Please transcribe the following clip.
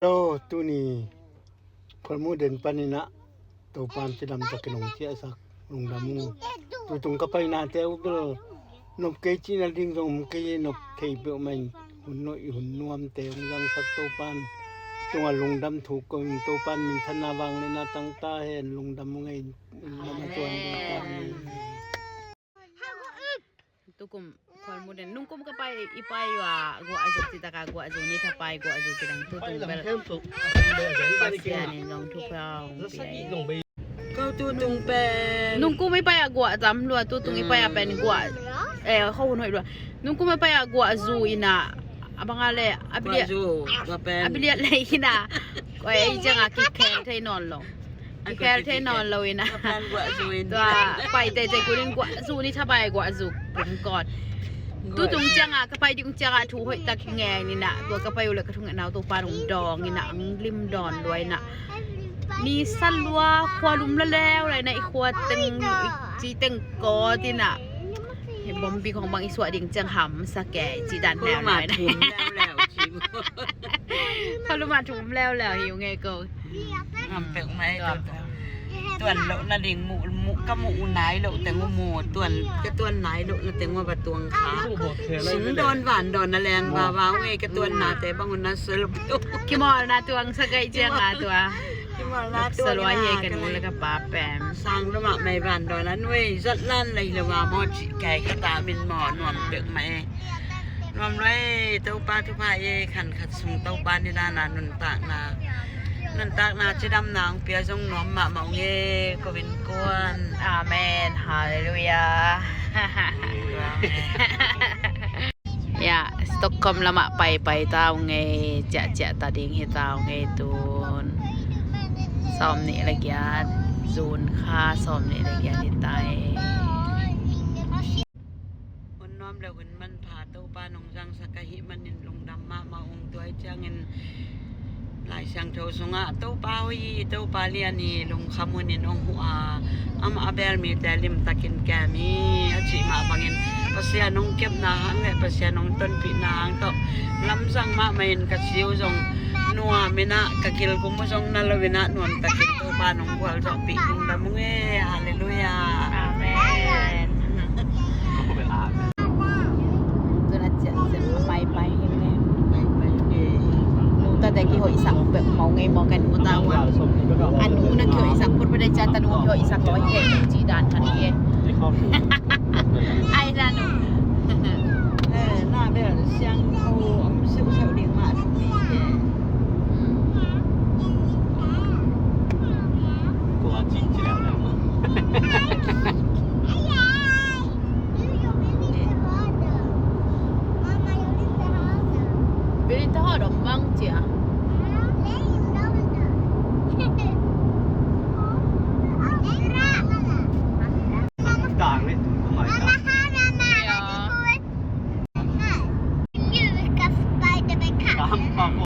โตตุนีพลมูเด่นปานินะตัวปานจะดำตะกนงเจียสักลงดำมูตัวตรงกับไปนาเตอุดรนบเกจินาดิ่งตรงเกยนบเทยเปียวมันหุ่นน้อยหุ่นนวมเตงยังสักตัวปานตัวลงดำถูกกงตัวปานมินธนาวังในนาตั้งตาเห็นลงดำไงนำตัวนี้ปานนี้tukum kemudian nungkum ke pai ipai wa gua azuk kita ka gua azuk ni tapai gua azuk kita tu tung bel pasian ni long tu pau kau tu tung pe nungkum ipai gua jam lu tu tung ipai apa ni gua kau hunoi lu nungkum ipai gua azu ina abang ale abilia le ina ko ai jang aki khen thai non lo khen thai non lo inaตัวไปแต่ใจกูนี่กว่าซูนี่ถ้าไปกว่าซูเป็นกอดตู้ตรงจังอ่ะก็ไปตรงจังอ่ะถูกหอยตะแงนี่นะตัวก็ไปอยู่เลยกระทุ่งนาวตัวปลาหงดองนี่นะริมดอนด้วยนะนี่สั้นลัวควาลุมแล้วเลยนะอีควาตึงจีตึงกอที่น่ะเห็นบอมบีของบางอีสวดิ่งจังหำสะแก่จีดันแนวหน่อยนะเขาลุมาถุงแล้วหิวไงกูทำเป็นไหมตัวนเรานาดิ่งหมูกับหมูไหนเราแต่งหมูตัวนก็ตัวนไหนเราแต่งว่าประตวงขาสิงดอนหวานดอนนาแลนว้าวไงก็ตัวนนาแต่บางคนน่าสลบกี่มอนะตวงสกายเจียงอ่ะตัวสลวยเฮกันมูแล้วก็ป้าแปมสร้างระหว่างในบ้านดอนนั้นเว้ยจัดลั่นเลยละว่าหมอจิไก่ก็ตาเป็นหมอนวมเบิกไหมนวมเลยเต้าปลาทุพายขันขัดสูงเต้าปลาในด้านนั้นตากนานั่นตากนาจะดำนางเปียจงหนอมมาเมาเย่ก็เป็นกวนอาเมนฮาเลลูยาya Stockholm lama pai tao nghe chạ ta điên hi tao nghe tuôn xóm nị là kia zun kha xóm nị là kia đi tayคนน้อมแล้วคนมันพาเต้าปลาหนองจังสักหิมันนินลงดำมาองตัวเจ้าเงินลายช่างโจสงะเต้าปลาวีเต้าปลาเลียนี่ลงขมุนินองหัวอาเบลมีแต่ลิมตะกินแกมีอาชีมาบางเงินpasya nong kep na hang pasya nong ton pi na hang to lamsang ma main ka siu jong nuwa mena ka kil ko mo jong nalawina nuam ta kin to pa nong kwal so pi tung da mong hallelujah amen tu na chen pai hin ne nu ta de ki hoi sak pe mau ngai mo kan mu ta wa anu na ki hoi sak put pa de cha ta nu ki hoi sak ko he ji dan than ye ai ra nụ na bây giờ sang thâu ông siêu siêu điện thoại đi của chị nào nào Berita hot dong bang cia